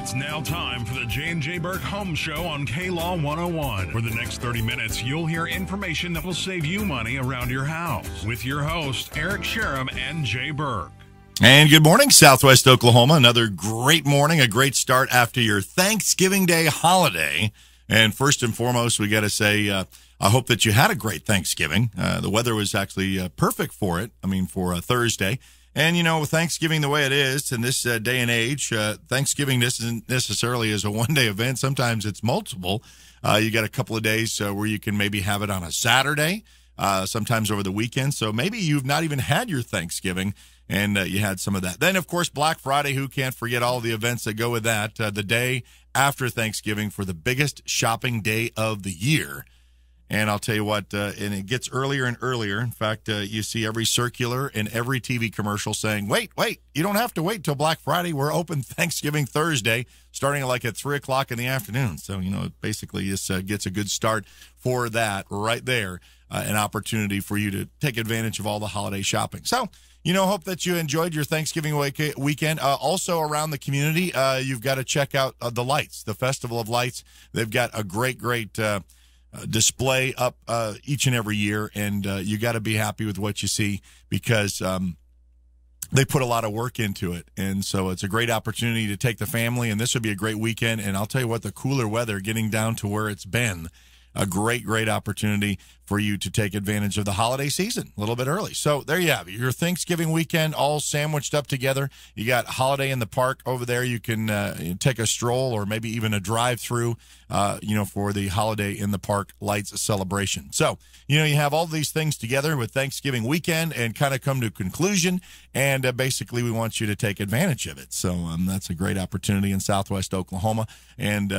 It's now time for the J Burke Home Show on K-Law 101. For the next 30 minutes, you'll hear information that will save you money around your house. With your hosts, Eric Sherem and Jay Burke. And good morning, Southwest Oklahoma. Another great morning, a great start after your Thanksgiving Day holiday. And first and foremost, we got to say, I hope that you had a great Thanksgiving. The weather was actually perfect for it. For Thursday. And, with Thanksgiving the way it is in this day and age, Thanksgiving isn't necessarily as a one-day event. Sometimes it's multiple. You got a couple of days where you can maybe have it on a Saturday, sometimes over the weekend. So maybe you've not even had your Thanksgiving and you had some of that. Then, of course, Black Friday, who can't forget all the events that go with that, the day after Thanksgiving for the biggest shopping day of the year. And I'll tell you what, and it gets earlier and earlier. In fact, you see every circular and every TV commercial saying, wait, you don't have to wait till Black Friday. We're open Thanksgiving Thursday, starting at 3 o'clock in the afternoon. So, basically this gets a good start for that right there, an opportunity for you to take advantage of all the holiday shopping. So, hope that you enjoyed your Thanksgiving weekend. Also around the community, you've got to check out the lights, the Festival of Lights. They've got a great display up each and every year, and you got to be happy with what you see because they put a lot of work into it. And so it's a great opportunity to take the family, and this would be a great weekend. And I'll tell you what, the cooler weather getting down to where it's been, a great opportunity for you to take advantage of the holiday season a little bit early. So there you have it, your Thanksgiving weekend all sandwiched up together. You got Holiday in the Park over there. You can take a stroll or maybe even a drive-through, for the Holiday in the Park Lights celebration. So, you have all these things together with Thanksgiving weekend and kind of come to a conclusion, and basically we want you to take advantage of it. So that's a great opportunity in Southwest Oklahoma, and,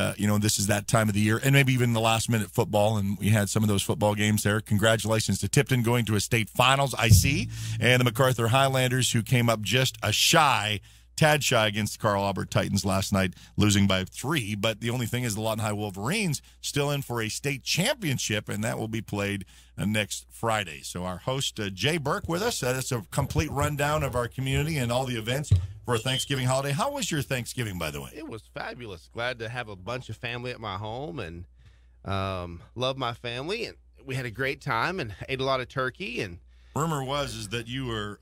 this is that time of the year, and maybe even the last-minute football, and we had some of those football games there. Congratulations to Tipton going to a state finals, I see, and the MacArthur Highlanders, who came up just a tad shy against the Carl Albert Titans last night, losing by 3. But the only thing is the Lawton High Wolverines still in for a state championship, and that will be played next Friday. So our host, Jay Burke, with us. That's a complete rundown of our community and all the events for a Thanksgiving holiday. How was your Thanksgiving, by the way? It was fabulous. Glad to have a bunch of family at my home, and love my family, and we had a great time and ate a lot of turkey. And rumor is that you were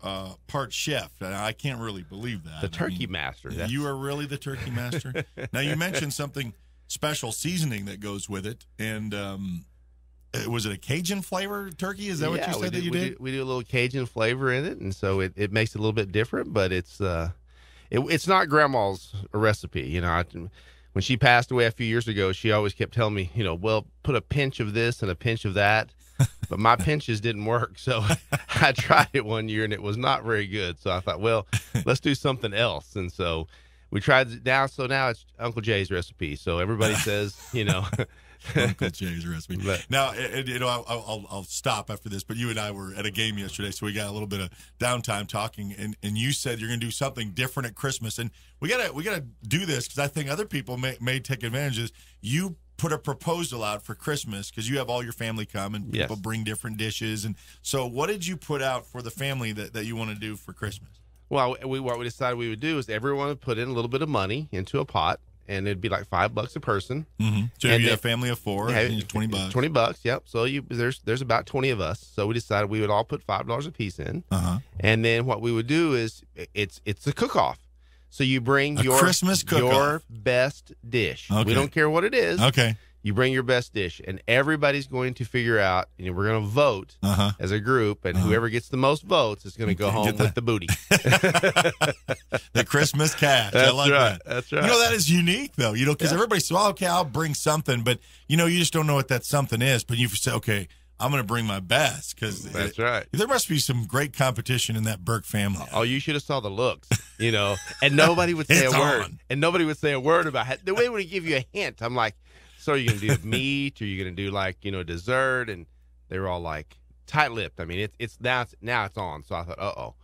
part chef. I can't really believe that. The turkey master. You are really the turkey master. Now, you mentioned something special seasoning that goes with it, and was it a Cajun flavor turkey? Is that what you said that you did? We do a little Cajun flavor in it, and so it makes it a little bit different, but it's not Grandma's recipe. When she passed away a few years ago, she always kept telling me, well, put a pinch of this and a pinch of that. But my pinches didn't work. So I tried it one year and it was not very good. So I thought, well, let's do something else. And so we tried it down. So now it's Uncle Jay's recipe. So everybody says, Uncle Jay's recipe. Now, I'll stop after this, but you and I were at a game yesterday, so we got a little bit of downtime talking, and you said you're going to do something different at Christmas, and we gotta do this because I think other people may take advantage of this. You put a proposal out for Christmas because you have all your family come and people bring different dishes, and so what did you put out for the family that you want to do for Christmas? Well, what we decided we would do is everyone would put in a little bit of money into a pot. And it'd be like $5 a person. Mm-hmm. So you have a family of 4, and $20. $20, yep. So there's about 20 of us. So we decided we would all put $5 a piece in. Uh-huh. And then what we would do is it's a cook-off. So you bring your Christmas cook-off. Your best dish. Okay. We don't care what it is. Okay. You bring your best dish, and everybody's going to figure out, we're going to vote as a group, and whoever gets the most votes is going to go home with the booty. The Christmas cash. That's I like right. that. That's right. That is unique, though, because everybody says, okay, I'll bring something, but, you just don't know what that something is, but you say, okay, I'm going to bring my best. That's right. There must be some great competition in that Burke family. Oh, you should have saw the looks, and nobody would say a word. And nobody would say a word about it. The way would give you a hint. I'm like, so are you going to do meat, or are you going to do dessert? And they were all like tight-lipped. I mean, it's now it's on. So I thought,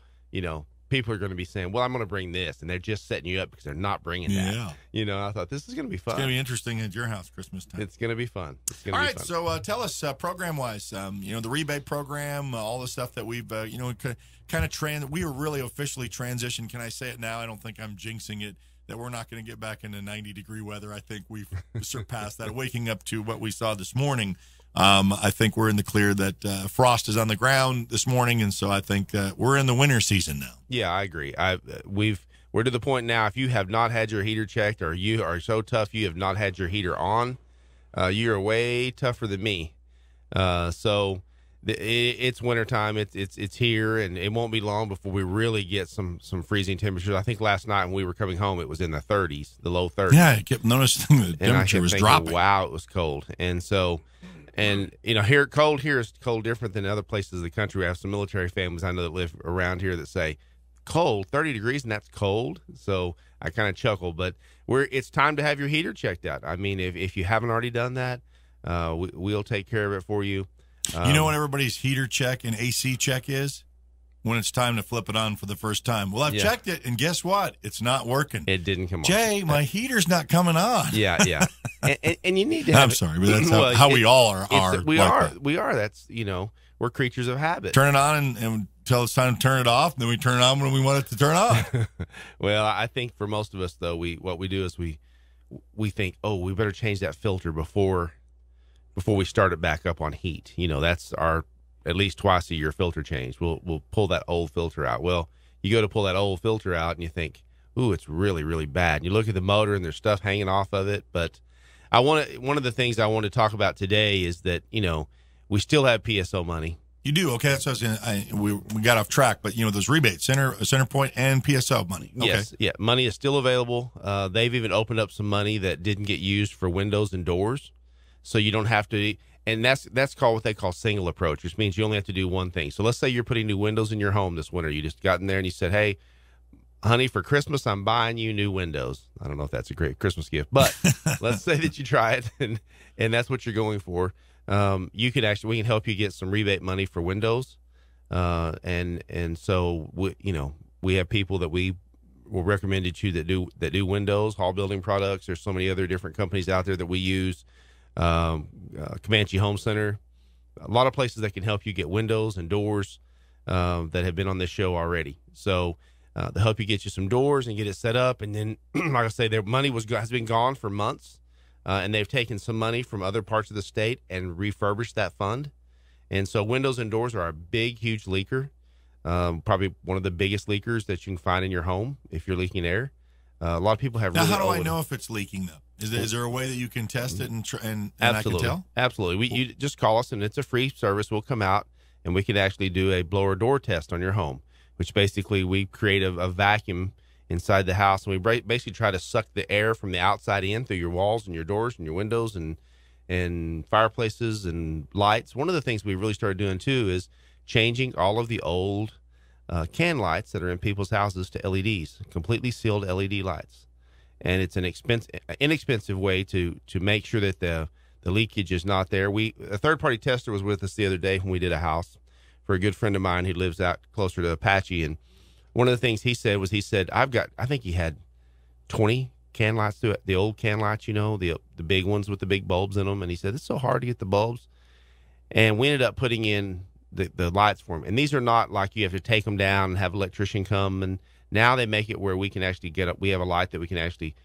people are going to be saying, well, I'm going to bring this, and they're just setting you up because they're not bringing that. I thought this is going to be fun. It's going to be interesting at your house Christmas time. It's going to be fun. All right, so tell us program-wise, the rebate program, all the stuff that we've, kind of we were really officially transitioned. Can I say it now? I don't think I'm jinxing it. that we're not going to get back into 90-degree weather. I think we've surpassed that. Waking up to what we saw this morning, I think we're in the clear that frost is on the ground this morning, and so I think we're in the winter season now. Yeah, I agree. We're to the point now, if you have not had your heater checked or you are so tough you have not had your heater on, you're way tougher than me. It's wintertime. It's here, and it won't be long before we really get some freezing temperatures. I think last night when we were coming home, it was in the 30s, the low 30s. Yeah, I kept noticing the temperature was dropping. Wow, it was cold. And so, here is cold different than other places of the country. We have some military families I know that live around here that say, cold, 30 degrees, and that's cold. So I kind of chuckle, but it's time to have your heater checked out. I mean, if you haven't already done that, we'll take care of it for you. You know what everybody's heater check and AC check is? When it's time to flip it on for the first time. Well, I've checked it, and guess what? It's not working. It didn't come on. Jay, my heater's not coming on. Yeah. and you need to have I'm sorry, but that's how we all are. We are. That's, we're creatures of habit. Turn it on and until it's time to turn it off, and then we turn it on when we want it to turn on. Well, I think for most of us, though, what we do is we think, we better change that filter before we start it back up on heat. That's our at least twice a year filter change. We'll pull that old filter out. Well, you go to pull that old filter out and you think, ooh, it's really, really bad. And you look at the motor and there's stuff hanging off of it. But one of the things I want to talk about today is that, we still have PSO money. You do? Okay, that's what I was saying. We got off track, but those rebates, center point and PSO money. Okay. Yes, yeah, money is still available. They've even opened up some money that didn't get used for windows and doors. So you don't have to, and that's called what they call single approach, which means you only have to do one thing. So let's say you're putting new windows in your home this winter. You just got in there and you said, hey, honey, for Christmas, I'm buying you new windows. I don't know if that's a great Christmas gift, but let's say that you try it and that's what you're going for. We can help you get some rebate money for windows. And so we have people that we will recommend to you that do windows, Hall Building Products. There's so many other different companies out there that we use. Comanche Home Center, a lot of places that can help you get windows and doors that have been on this show already. So they'll help you get you some doors and get it set up. And then, like I say, their money has been gone for months, and they've taken some money from other parts of the state and refurbished that fund. And so windows and doors are a big, huge leaker, probably one of the biggest leakers that you can find in your home if you're leaking air. A lot of people have. Now, how do I know if it's leaking, though? Is there a way that you can test it and Absolutely. I can tell? Absolutely. You just call us, and it's a free service. We'll come out, and we can actually do a blower door test on your home, which basically we create a vacuum inside the house, and we basically try to suck the air from the outside in through your walls and your doors and your windows and fireplaces and lights. One of the things we really started doing, too, is changing all of the old can lights that are in people's houses to LEDs, completely sealed LED lights. And it's an inexpensive way to make sure that the leakage is not there. A third-party tester was with us the other day when we did a house for a good friend of mine who lives out closer to Apache. And one of the things he said, I think he had 20 can lights through it, the old can lights, the big ones with the big bulbs in them. And he said, it's so hard to get the bulbs. And we ended up putting in the lights for him. And these are not like you have to take them down and have an electrician come. And now they make it where we can actually we have a light that we can actually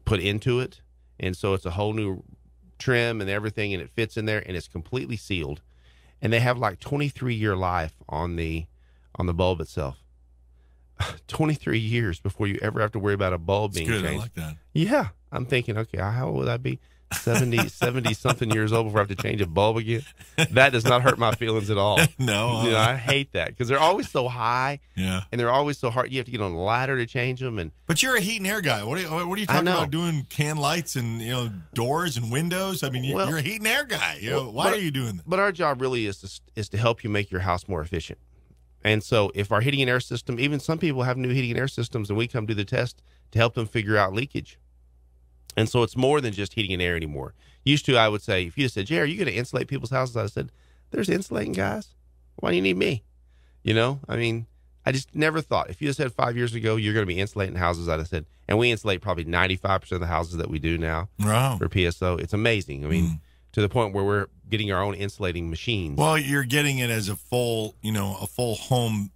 put into it. And so it's a whole new trim and everything, and it fits in there, and it's completely sealed. And they have like 23-year life on the bulb itself. 23 years before you ever have to worry about a bulb being changed. I like that. Yeah. I'm thinking, okay, how old would I be? 70 something years old before I have to change a bulb again. That does not hurt my feelings at all. No. I hate that because they're always so high. Yeah. And they're always so hard. You have to get on a ladder to change them. But you're a heat and air guy. What are you talking about doing can lights and, doors and windows? I mean, you're a heat and air guy. Why are you doing that? But our job really is to help you make your house more efficient. And so if our heating and air system, even some people have new heating and air systems, and we come do the test to help them figure out leakage. And so it's more than just heating and air anymore. Used to, I would say, if you just said, Jay, are you going to insulate people's houses? I said, there's insulating guys. Why do you need me? I mean, I just never thought. If you just said 5 years ago, you're going to be insulating houses, I'd have said, and we insulate probably 95% of the houses that we do now for PSO. It's amazing. I mean, to the point where we're getting our own insulating machines. Well, you're getting it as a full home,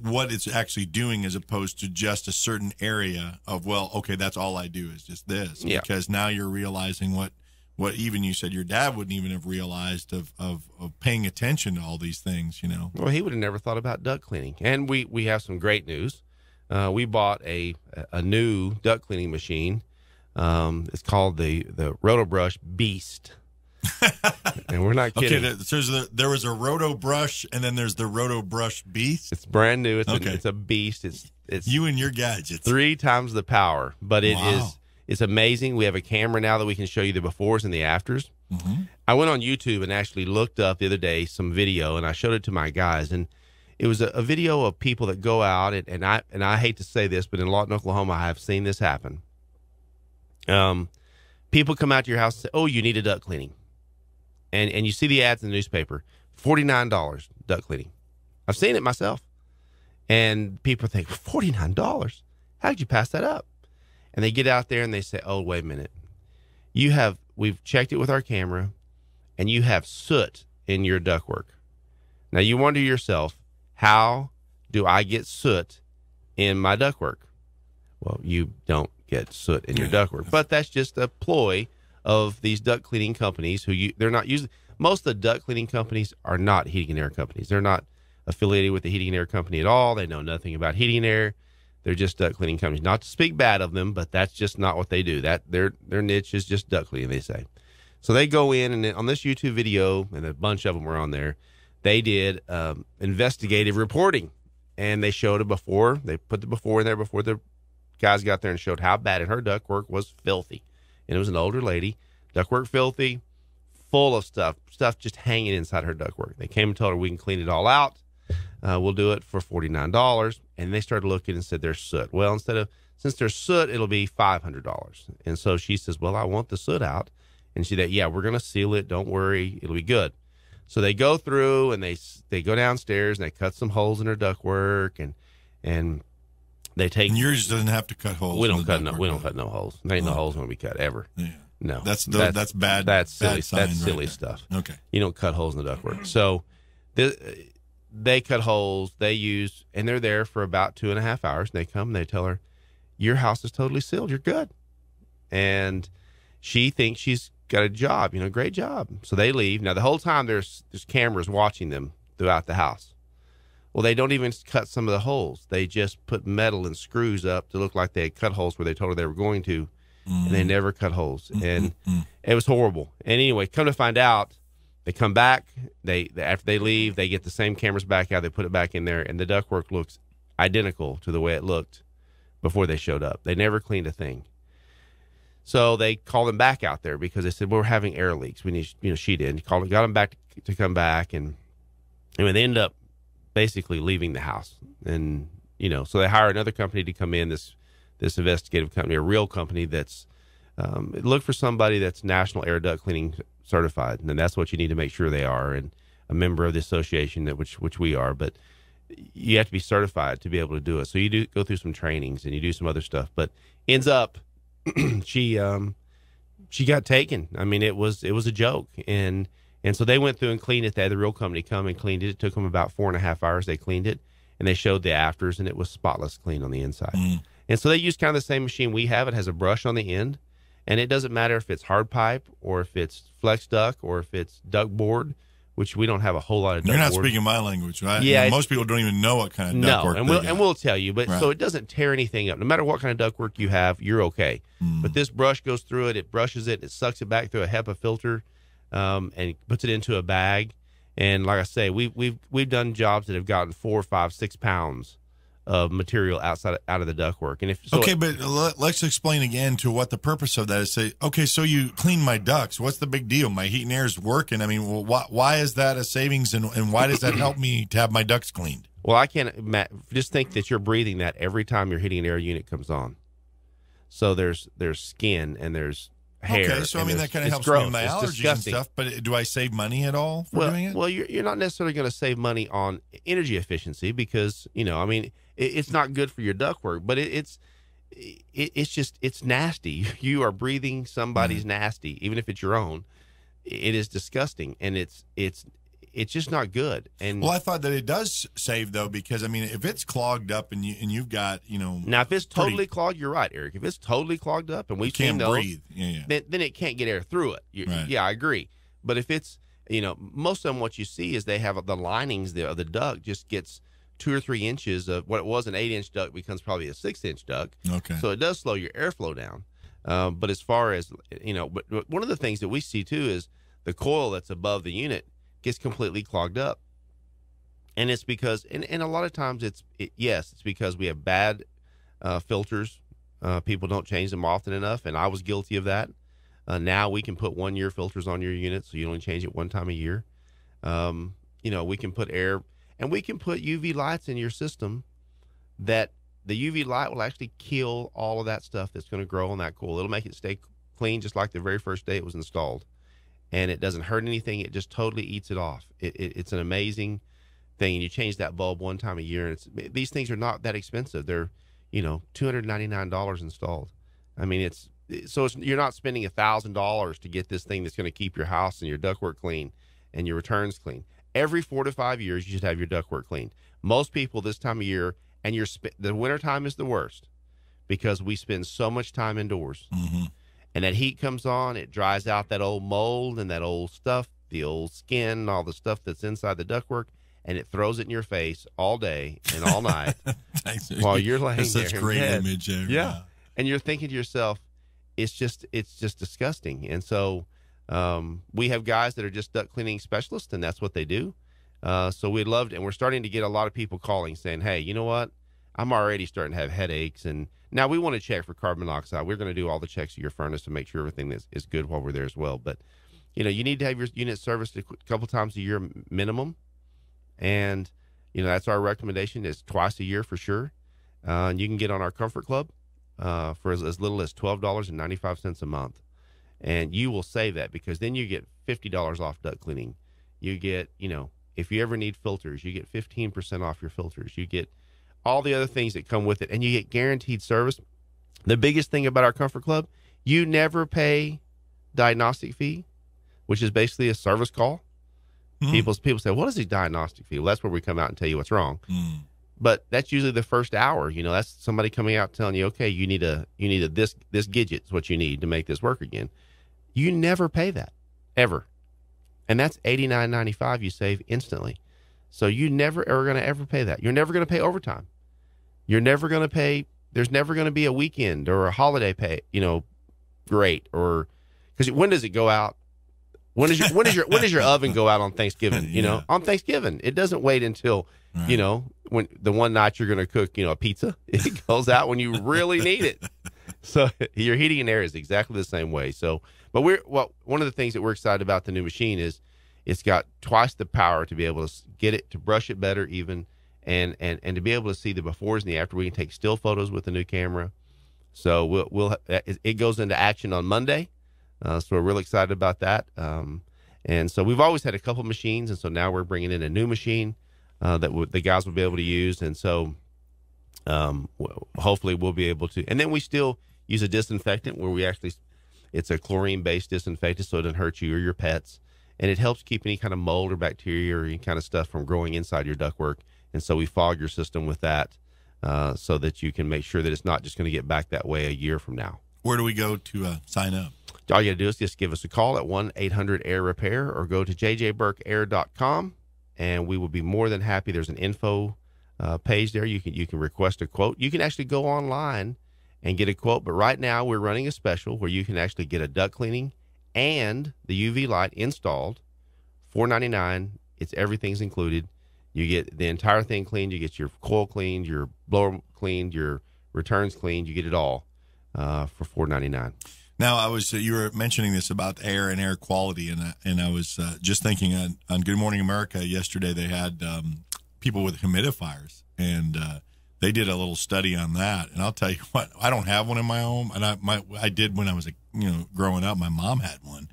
what it's actually doing as opposed to just a certain area of, well, okay, that's all I do is just this. Yeah. Because now you're realizing what even you said your dad wouldn't even have realized of paying attention to all these things, Well, he would have never thought about duct cleaning. And we have some great news. We bought a new duct cleaning machine. It's called the Rotobrush Beast. And we're not kidding. Okay, there was a Roto Brush, and then there's the Roto Brush Beast. It's brand new. It's a beast. It's you and your gadgets. 3 times the power, but it's amazing. We have a camera now that we can show you the befores and the afters. Mm-hmm. I went on YouTube and actually looked up the other day some video, and I showed it to my guys, and it was a video of people that go out, and I hate to say this, but in Lawton, Oklahoma, I have seen this happen. People come out to your house and say, "Oh, you need a duct cleaning," and you see the ads in the newspaper, $49 duct cleaning. I've seen it myself, and people think, $49? How did you pass that up? And they get out there and they say, "Oh, wait a minute, we've checked it with our camera, and you have soot in your ductwork." Now you wonder to yourself, how do I get soot in my ductwork? Well, you don't get soot in your ductwork, but that's just a ploy of these duct cleaning companies they're not using. Most of the duct cleaning companies are not heating and air companies. They're not affiliated with the heating and air company at all. They know nothing about heating and air. They're just duct cleaning companies. Not to speak bad of them, but that's just not what they do. That their niche is just duct cleaning, they say. So they go in, and on this YouTube video, and a bunch of them were on there, they did investigative reporting, and they showed it before. They put the before in there before the guys got there and showed how bad, and her ductwork was filthy. And it was an older lady, ductwork filthy, full of stuff just hanging inside her ductwork. They came and told her, "We can clean it all out. We'll do it for $49. And they started looking and said, "There's soot." Well, since there's soot, it'll be $500. And so she says, "Well, I want the soot out." And she said, "Yeah, we're going to seal it. Don't worry. It'll be good." So they go through and they go downstairs and they cut some holes in her ductwork, and they take. And yours doesn't have to cut holes. We don't cut no holes. There ain't no holes when we cut ever. Yeah. No, that's bad. That's silly. Bad sign That's silly right stuff. Okay. You don't cut holes in the ductwork. So they cut holes. And they're there for about 2.5 hours. And they come and they tell her, "Your house is totally sealed. You're good." And she thinks she's got a job, great job. So they leave. Now the whole time there's cameras watching them throughout the house. Well, they don't even cut some of the holes. They just put metal and screws up to look like they had cut holes where they told her they were going to, and they never cut holes. And it was horrible. And anyway, come to find out, they come back. After they leave, they get the same cameras back out. They put it back in there, and the ductwork looks identical to the way it looked before they showed up. They never cleaned a thing. So they called them back out there because they said, "We're having air leaks. We need," she did. Got them back to come back, and anyway, they end up basically leaving the house. And so they hire another company to come in, this investigative company, a real company that's look for somebody that's National Air Duct Cleaning certified, and that's what you need to make sure they are, and a member of the association which we are. But you have to be certified to be able to do it. So you do go through some trainings and you do some other stuff. But ends up she got taken. I mean, it was a joke, and so they went through and cleaned it. They had the real company come and cleaned it. It took them about 4.5 hours. They cleaned it, and they showed the afters, and it was spotless clean on the inside. And so they use kind of the same machine we have. It has a brush on the end, and it doesn't matter if it's hard pipe or if it's flex duct or if it's duct board, which we don't have a whole lot of duct You're not board. speaking my language, right? Yeah, most people don't even know what kind of duct work and we'll tell you. But right. So it doesn't tear anything up. No matter what kind of duct work you have, you're okay. But this brush goes through it. It brushes it. It sucks it back through a HEPA filter, and puts it into a bag. And like I say, we've done jobs that have gotten 4, 5, 6 pounds of material out of the ductwork. And but let's explain again to what the purpose of that is. Say, okay, so you clean my ducts. What's the big deal? My heat and air is working. I mean, well, why is that a savings, and why does that help me to have my ducts cleaned? Well, I can't just think that you're breathing that every time your heating and air unit comes on. So there's skin and there's hair. Okay, so I mean that kind of helps me with my allergies and stuff. But do I save money at all for doing it? Well, you're not necessarily going to save money on energy efficiency because I mean it's not good for your ductwork, but it's nasty. You are breathing somebody's nasty, even if it's your own. It is disgusting, and it's just not good. And well, I thought that it does save though, because I mean, if it's clogged up and you've got now if it's totally clogged, you're right, Eric. If it's totally clogged up and we can't breathe, then it can't get air through it. Right. Yeah, I agree. But if it's most of them, what you see is they have the linings of the duct just gets 2 or 3 inches of what it was an 8-inch duct becomes probably a 6-inch duct. Okay. So it does slow your airflow down. But as far as but one of the things that we see too is the coil that's above the unit gets completely clogged up, and it's because and a lot of times it's because we have bad filters. People don't change them often enough, and I was guilty of that. Now we can put 1-year filters on your unit, so you only change it one time a year. We can put air, and we can put UV lights in your system that the UV light will actually kill all of that stuff that's going to grow on that coil. It'll make it stay clean just like the very first day it was installed. And it doesn't hurt anything. It just totally eats it off. It's an amazing thing. And you change that bulb one time a year. And these things are not that expensive. They're, $299 installed. I mean, you're not spending $1,000 to get this thing that's going to keep your house and your ductwork clean and your returns clean. Every 4 to 5 years, you should have your ductwork cleaned. Most people this time of year, and the wintertime is the worst because we spend so much time indoors. Mm-hmm. And that heat comes on, it dries out that old mold and that old stuff, the old skin, all the stuff that's inside the ductwork, and it throws it in your face all day and all night while you're laying there. That's such a great image. Yeah. And you're thinking to yourself, it's just disgusting. And so we have guys that are just duct cleaning specialists, and that's what they do. So we loved it. And we're starting to get a lot of people calling saying, hey, you know what? I'm already starting to have headaches. And now we want to check for carbon monoxide. We're going to do all the checks of your furnace to make sure everything is good while we're there as well. But, you need to have your unit serviced a couple times a year minimum. And, that's our recommendation is twice a year for sure. And you can get on our Comfort Club for as little as $12.95 a month. And you will save that because then you get $50 off duct cleaning. You get, if you ever need filters, you get 15% off your filters. You get all the other things that come with it, and you get guaranteed service. The biggest thing about our Comfort Club, you never pay diagnostic fee, which is basically a service call. People say, what is a diagnostic fee? Well, that's where we come out and tell you what's wrong. But that's usually the first hour. That's somebody coming out telling you, okay, you need this gadget is what you need to make this work again. You never pay that ever. And that's $89.95 you save instantly. So you never are going to ever pay that. You're never going to pay overtime. You're never going to pay. There's never going to be a weekend or a holiday pay, rate, or because when does it go out? When does your oven go out on Thanksgiving? On Thanksgiving, it doesn't wait until, when the one night you're going to cook, a pizza. It goes out when you really need it. So your heating and air is exactly the same way. So, but one of the things that we're excited about the new machine is it's got twice the power to be able to get it to brush it better even, and to be able to see the befores and the after. We can take still photos with the new camera. So it goes into action on Monday. So we're really excited about that. And so we've always had a couple machines, and so now we're bringing in a new machine that the guys will be able to use. And so hopefully we'll be able to. And then we still use a disinfectant where it's a chlorine-based disinfectant, so it doesn't hurt you or your pets. And it helps keep any kind of mold or bacteria or any kind of stuff from growing inside your ductwork. And so we fog your system with that so that you can make sure that it's not just going to get back that way a year from now. Where do we go to sign up? All you got to do is just give us a call at 1-800-AIR-REPAIR or go to JJBurkAir.com, and we will be more than happy. There's an info page there. You can request a quote. You can actually go online and get a quote, but right now we're running a special where you can actually get a duct cleaning and the UV light installed, $4.99. Everything's included. You get the entire thing cleaned. You get your coil cleaned, your blower cleaned, your returns cleaned. You get it all for $4.99. Now, you were mentioning this about air and air quality, and I was just thinking on Good Morning America yesterday they had people with humidifiers, and they did a little study on that. And I'll tell you what, I don't have one in my home, and I did when I was growing up. My mom had one.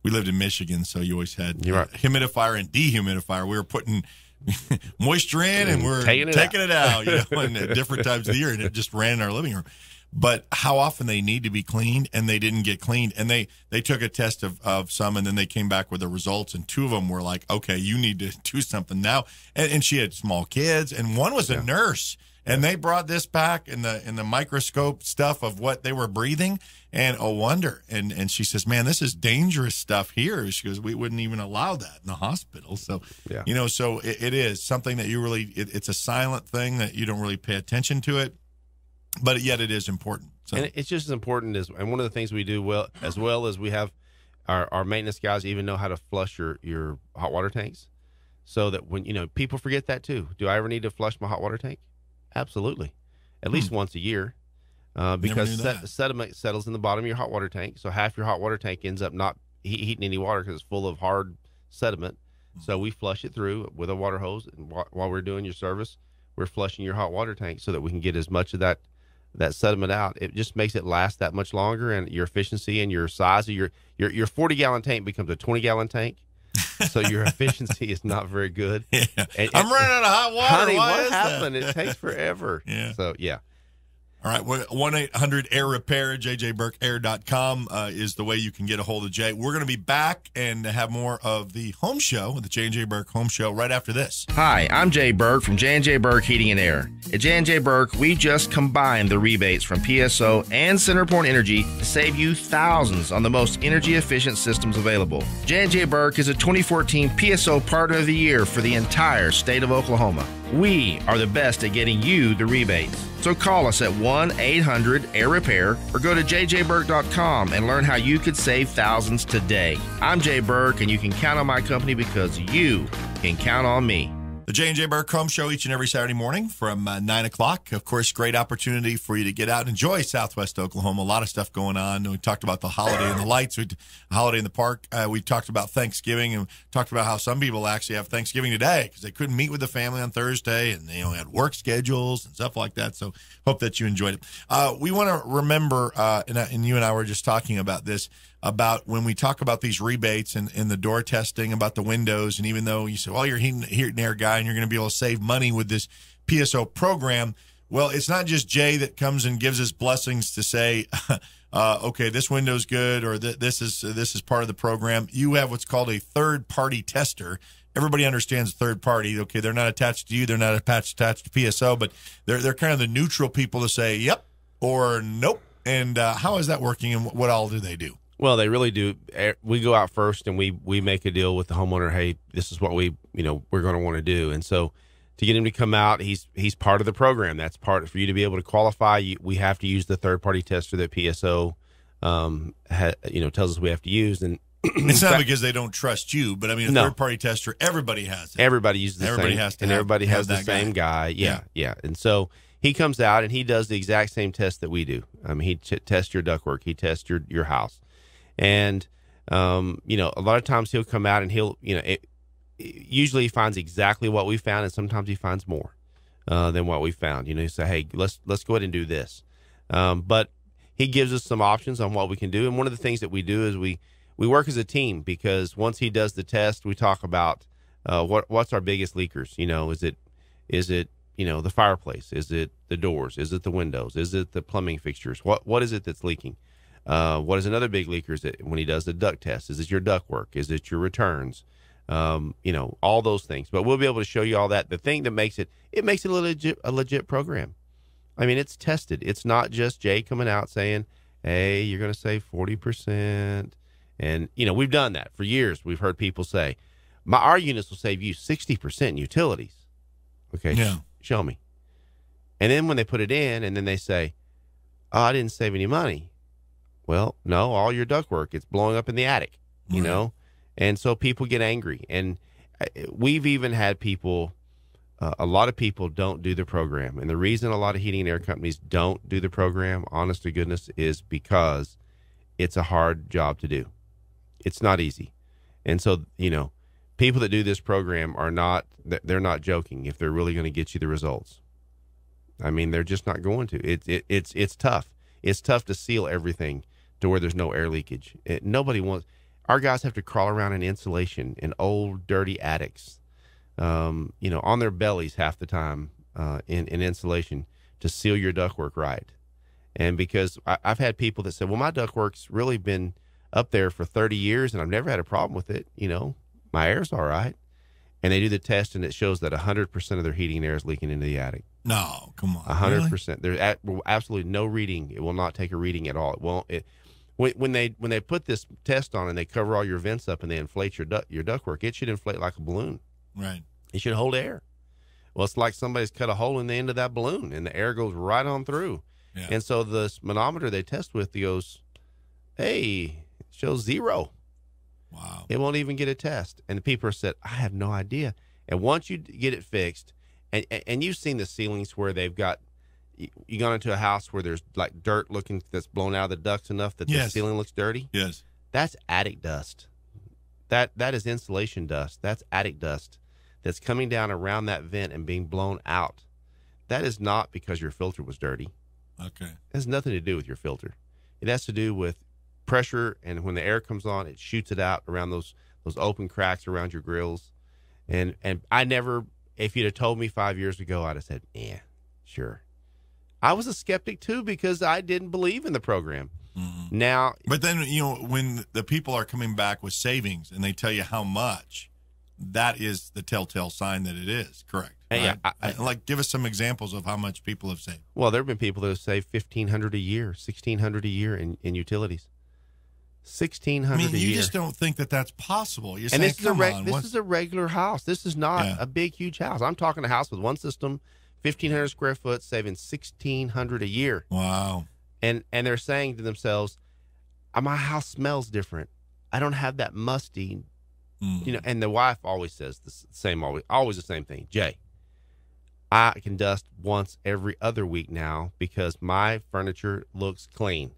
We lived in Michigan, so you always had humidifier and dehumidifier. We were putting moisture in, and we're taking it out, at different times of the year, and it just ran in our living room. but how often they need to be cleaned, and they didn't get cleaned. And they took a test of some, and then they came back with the results, and 2 of them were like, okay, you need to do something now. And she had small kids, and one was a nurse. And they brought this back in the microscope stuff of what they were breathing, and a wonder. And she says, man, this is dangerous stuff here. She goes, we wouldn't even allow that in the hospital. So, so it is something that you really, it's a silent thing that you don't really pay attention to it, but yet it is important. So. And it's just as important and one of the things we do as we have our maintenance guys even know how to flush your hot water tanks, so that when, people forget that too. Do I ever need to flush my hot water tank? Absolutely. At least once a year, because sediment settles in the bottom of your hot water tank. So half your hot water tank ends up not heating any water because it's full of hard sediment. So we flush it through with a water hose. And while we're doing your service, we're flushing your hot water tank so that we can get as much of that sediment out. It just makes it last that much longer, and your efficiency and your size of your 40-gallon tank becomes a 20-gallon tank. So your efficiency is not very good. Yeah. I'm running out of hot water. Honey, what happened? It takes forever. Yeah. So, yeah. All right. 1-800-AIR-REPAIR, JJBurkAir.com is the way you can get a hold of Jay. We're going to be back and have more of the home show, the J&J Burke home show, right after this. Hi, I'm Jay Burke from J&J Burke Heating and Air. At J&J Burke, we just combined the rebates from PSO and CenterPoint Energy to save you thousands on the most energy-efficient systems available. J&J Burke is a 2014 PSO Partner of the Year for the entire state of Oklahoma. We are the best at getting you the rebates. So call us at 1-800-AIR-REPAIR or go to jjburk.com and learn how you could save thousands today. I'm Jay Burke, and you can count on my company because you can count on me. The J&J Burke Home Show each and every Saturday morning from 9 o'clock. Of course, great opportunity for you to get out and enjoy Southwest Oklahoma. A lot of stuff going on. We talked about the holiday and the lights, holiday in the park. We talked about Thanksgiving, and talked about how some people actually have Thanksgiving today because they couldn't meet with the family on Thursday, and they had work schedules and stuff like that. So hope that you enjoyed it. We want to remember, and you and I were just talking about this, about when we talk about these rebates and the door testing, about the windows, and even though you say, well, you're a heat and air guy and you're going to be able to save money with this PSO program, well, it's not just Jay that comes and gives us blessings to say, okay, this window's good, or this is part of the program. You have what's called a third-party tester. Everybody understands third party. Okay, they're not attached to you, they're not attached to PSO, but they're kind of the neutral people to say yep or nope. And how is that working, and what all do they do? Well, they really do. We go out first and we make a deal with the homeowner. Hey, this is what we're going to want to do. And so to get him to come out, he's part of the program. That's part for you to be able to qualify. We have to use the third party tester that PSO, tells us we have to use. And it's not because they don't trust you, but I mean, a third party tester, everybody has it. Everybody uses the everybody same, has to and have, everybody has the same guy. Yeah. And so he comes out and he does the exact same test that we do. I mean, he tests your ductwork. He tests your house. And, a lot of times he'll come out and usually he finds exactly what we found, and sometimes he finds more than what we found. He say, hey, let's go ahead and do this. But he gives us some options on what we can do. And one of the things that we do is we work as a team, because once he does the test, we talk about what's our biggest leakers. Is it the fireplace? Is it the doors? Is it the windows? Is it the plumbing fixtures? What is it that's leaking? What is another big leaker? Is it when he does the duct test? Is it your duct work? Is it your returns? All those things. But we'll be able to show you all that. The thing that makes it a legit program. I mean, it's tested. It's not just Jay coming out saying, hey, you're going to save 40%. And, we've done that for years. We've heard people say, our units will save you 60% in utilities. Okay, yeah. Show me. And then when they put it in and then they say, oh, I didn't save any money. Well, no, all your ductwork, it's blowing up in the attic, and so people get angry. And we've even had people, a lot of people don't do the program. And the reason a lot of heating and air companies don't do the program, honest to goodness, is because it's a hard job to do. It's not easy. And so, people that do this program they're not joking if they're really going to get you the results. I mean, they're just not going to. It's tough. It's tough to seal everything to where there's no air leakage. Nobody wants. Our guys have to crawl around in insulation in old, dirty attics, on their bellies half the time in insulation to seal your ductwork right. And because I've had people that said, well, my ductwork's really been up there for 30 years and I've never had a problem with it. My air's all right. And they do the test and it shows that 100% of their heating and air is leaking into the attic. No, come on. 100%. Really? There's absolutely no reading. It will not take a reading at all. It won't. When they put this test on and they cover all your vents up and they inflate your ductwork, it should inflate like a balloon. Right. It should hold air. Well, it's like somebody's cut a hole in the end of that balloon and the air goes right on through. Yeah. And so the manometer they test with goes, hey, it shows 0. Wow. It won't even get a test. And the people said, I have no idea. And once you get it fixed, and you've seen the ceilings where they've got, you gone into a house where there's like dirt looking that's blown out of the ducts enough that the ceiling looks dirty? Yes. That's attic dust. That is insulation dust. That's attic dust that's coming down around that vent and being blown out. That is not because your filter was dirty. Okay. It has nothing to do with your filter. It has to do with pressure, and when the air comes on, it shoots it out around those open cracks around your grills. And I never, if you'd have told me 5 years ago, I'd have said, yeah, sure. I was a skeptic too because I didn't believe in the program. Mm-hmm. Now, but then when the people are coming back with savings and they tell you how much, that is the telltale sign that it is correct. Right? Yeah, give us some examples of how much people have saved. Well, there have been people that have saved $1,500 a year, $1,600 a year in utilities. $1,600 a year. You just don't think that that's possible. You're and saying, this is a regular house. This is not a big, huge house. I'm talking a house with one system, 1,500 square foot, saving $1,600 a year. Wow. And they're saying to themselves, my house smells different. I don't have that musty, and the wife always says always the same thing. Jay, I can dust once every other week now because my furniture looks clean.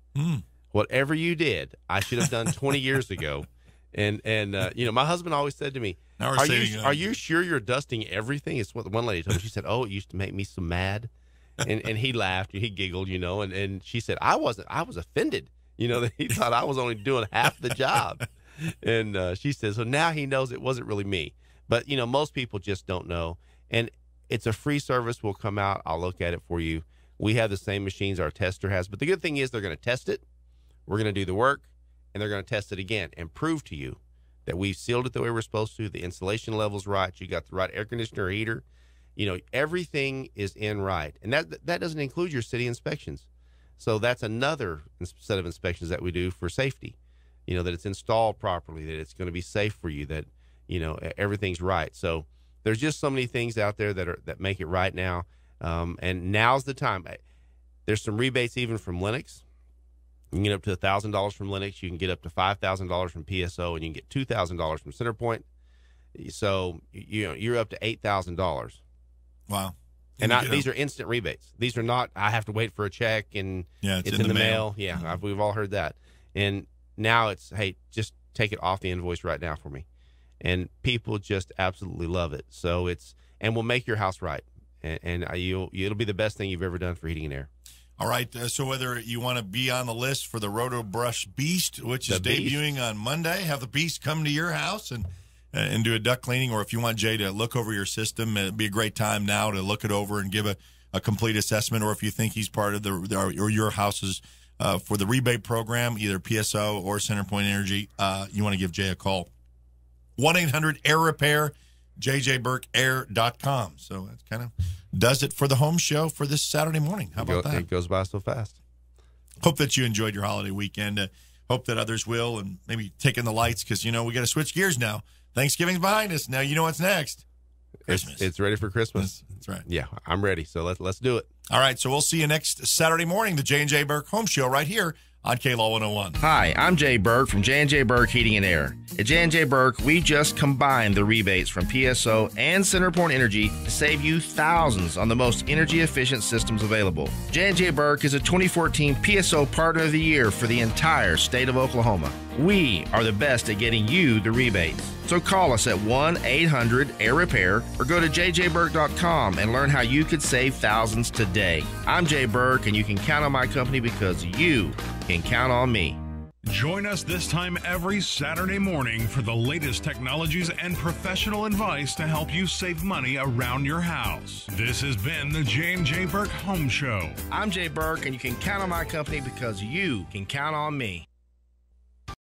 Whatever you did, I should have done 20 years ago. And my husband always said to me, are you sure you're dusting everything? It's what the one lady told me. She said, oh, it used to make me so mad. And he laughed, he giggled, and she said, I was offended, that he thought I was only doing half the job. And she said, so now he knows it wasn't really me. But, most people just don't know. And it's a free service. We'll come out. I'll look at it for you. We have the same machines our tester has. But the good thing is they're going to test it. We're going to do the work, and they're going to test it again and prove to you that we've sealed it the way we're supposed to. The insulation level's right. You got the right air conditioner or heater. Everything is in right. And that doesn't include your city inspections. So that's another set of inspections that we do for safety, that it's installed properly, that it's going to be safe for you, that, everything's right. So there's just so many things out there that make it right now. And now's the time. There's some rebates even from Lennox. You can get up to $1,000 from Lennox. You can get up to $5,000 from PSO, and you can get $2,000 from CenterPoint. So, you're up to $8,000. Wow. And these are instant rebates. These are not, I have to wait for a check and it's in the mail. Yeah, mm-hmm. We've all heard that. And now it's, hey, just take it off the invoice right now for me. And people just absolutely love it. So and we'll make your house right. And it'll be the best thing you've ever done for heating and air. All right. So whether you want to be on the list for the Roto Brush Beast, which is debuting on Monday, have the Beast come to your house and do a duct cleaning, or if you want Jay to look over your system, it'd be a great time now to look it over and give a complete assessment. Or if you think he's part of or your house's for the rebate program, either PSO or CenterPoint Energy, you want to give Jay a call. 1-800-AIR-REPAIR, JJBurkAir.com. So that's kind of does it for the home show for this Saturday morning. How about that? It goes by so fast. Hope that you enjoyed your holiday weekend. Hope that others will, and maybe take in the lights because, we got to switch gears now. Thanksgiving's behind us. Now you know what's next. Christmas. It's ready for Christmas. That's right. Yeah, I'm ready. So let's do it. All right. So we'll see you next Saturday morning, the J&J Burke Home Show right here on KLaw 101. Hi, I'm Jay Burke from J&J Burke Heating and Air. At J&J Burke, we just combined the rebates from PSO and CenterPoint Energy to save you thousands on the most energy-efficient systems available. J&J Burke is a 2014 PSO Partner of the Year for the entire state of Oklahoma. We are the best at getting you the rebates. So call us at 1-800-AIR-REPAIR or go to JJBurk.com and learn how you could save thousands today. I'm Jay Burke, and you can count on my company because you can count on me. Join us this time every Saturday morning for the latest technologies and professional advice to help you save money around your house. This has been the J.J. Burke Home Show. I'm Jay Burke, and you can count on my company because you can count on me.